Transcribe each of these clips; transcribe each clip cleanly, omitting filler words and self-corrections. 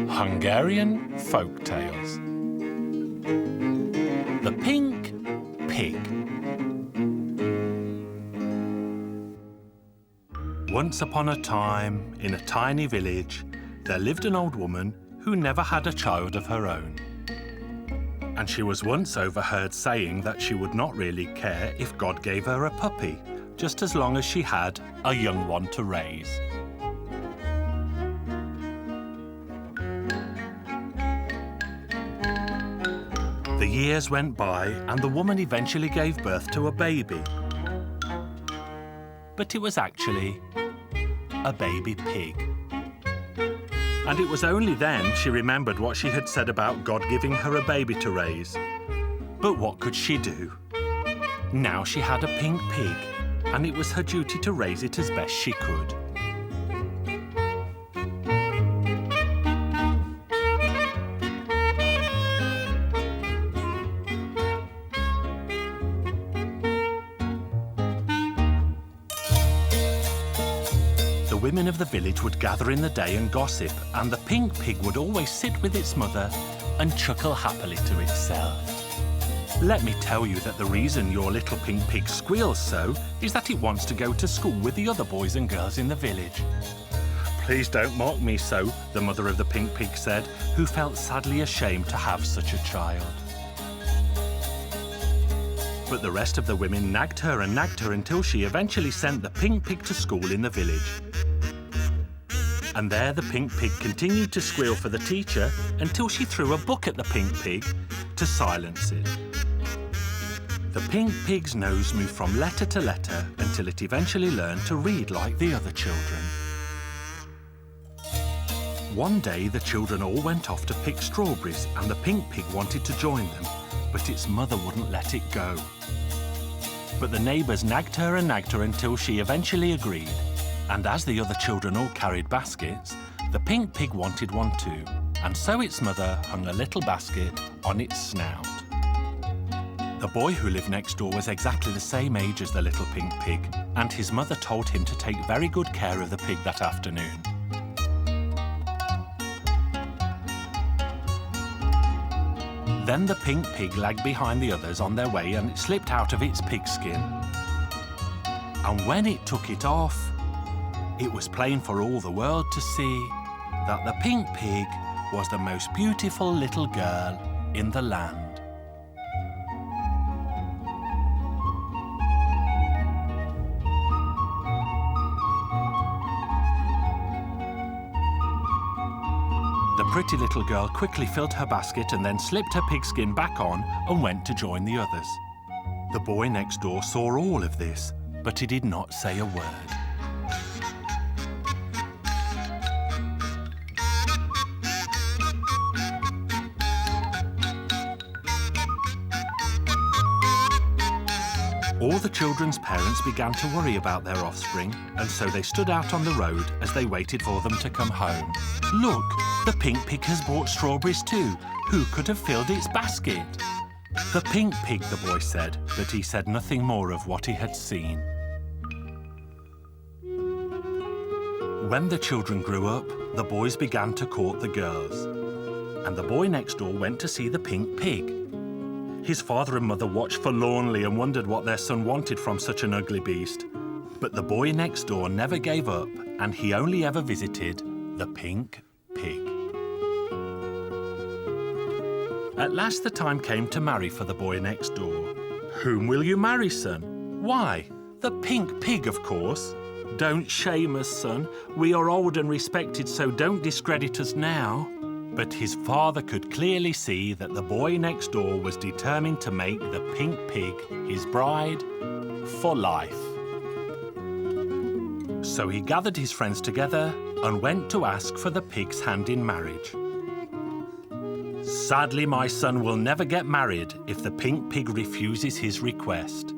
Hungarian Folk Tales. The Pink Pig. Once upon a time, in a tiny village, there lived an old woman who never had a child of her own. And she was once overheard saying that she would not really care if God gave her a puppy, just as long as she had a young one to raise. The years went by, and the woman eventually gave birth to a baby. But it was actually a baby pig. And it was only then she remembered what she had said about God giving her a baby to raise. But what could she do? Now she had a pink pig, and it was her duty to raise it as best she could. The women of the village would gather in the day and gossip, and the pink pig would always sit with its mother and chuckle happily to itself. Let me tell you that the reason your little pink pig squeals so is that it wants to go to school with the other boys and girls in the village. Please don't mock me so, the mother of the pink pig said, who felt sadly ashamed to have such a child. But the rest of the women nagged her until she eventually sent the pink pig to school in the village. And there the pink pig continued to squeal for the teacher until she threw a book at the pink pig to silence it. The pink pig's nose moved from letter to letter until it eventually learned to read like the other children. One day the children all went off to pick strawberries, and the pink pig wanted to join them, but its mother wouldn't let it go. But the neighbours nagged her until she eventually agreed. And as the other children all carried baskets, the pink pig wanted one too, and so its mother hung a little basket on its snout. The boy who lived next door was exactly the same age as the little pink pig, and his mother told him to take very good care of the pig that afternoon. Then the pink pig lagged behind the others on their way, and it slipped out of its pigskin. And when it took it off, it was plain for all the world to see that the pink pig was the most beautiful little girl in the land. The pretty little girl quickly filled her basket and then slipped her pigskin back on and went to join the others. The boy next door saw all of this, but he did not say a word. All the children's parents began to worry about their offspring, and so they stood out on the road as they waited for them to come home. Look, the pink pig has bought strawberries too. Who could have filled its basket? The pink pig, the boy said, but he said nothing more of what he had seen. When the children grew up, the boys began to court the girls, and the boy next door went to see the pink pig. His father and mother watched forlornly and wondered what their son wanted from such an ugly beast. But the boy next door never gave up, and he only ever visited the pink pig. At last the time came to marry for the boy next door. Whom will you marry, son? Why, the pink pig, of course. Don't shame us, son. We are old and respected, so don't discredit us now. But his father could clearly see that the boy next door was determined to make the pink pig his bride for life. So he gathered his friends together and went to ask for the pig's hand in marriage. Sadly, my son will never get married if the pink pig refuses his request.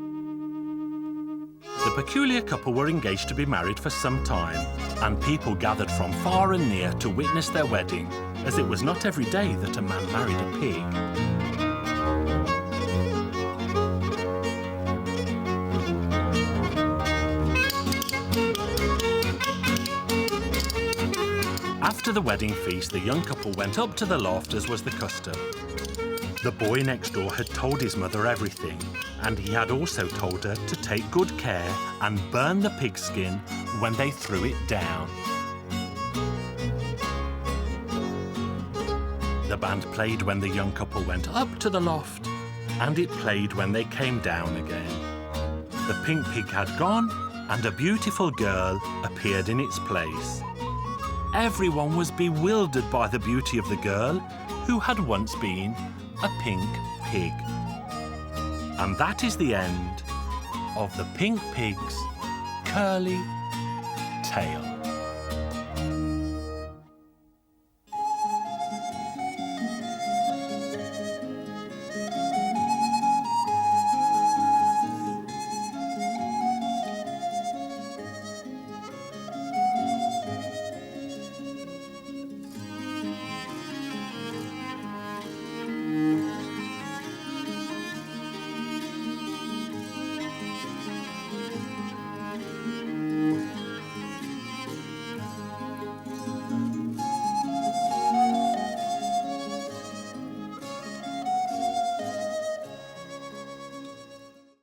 The peculiar couple were engaged to be married for some time, and people gathered from far and near to witness their wedding, as it was not every day that a man married a pig. After the wedding feast, the young couple went up to the loft, as was the custom. The boy next door had told his mother everything, and he had also told her to take good care and burn the pigskin when they threw it down. The band played when the young couple went up to the loft, and it played when they came down again. The pink pig had gone, and a beautiful girl appeared in its place. Everyone was bewildered by the beauty of the girl, who had once been a pink pig. And that is the end of the Pink Pig's curly tail.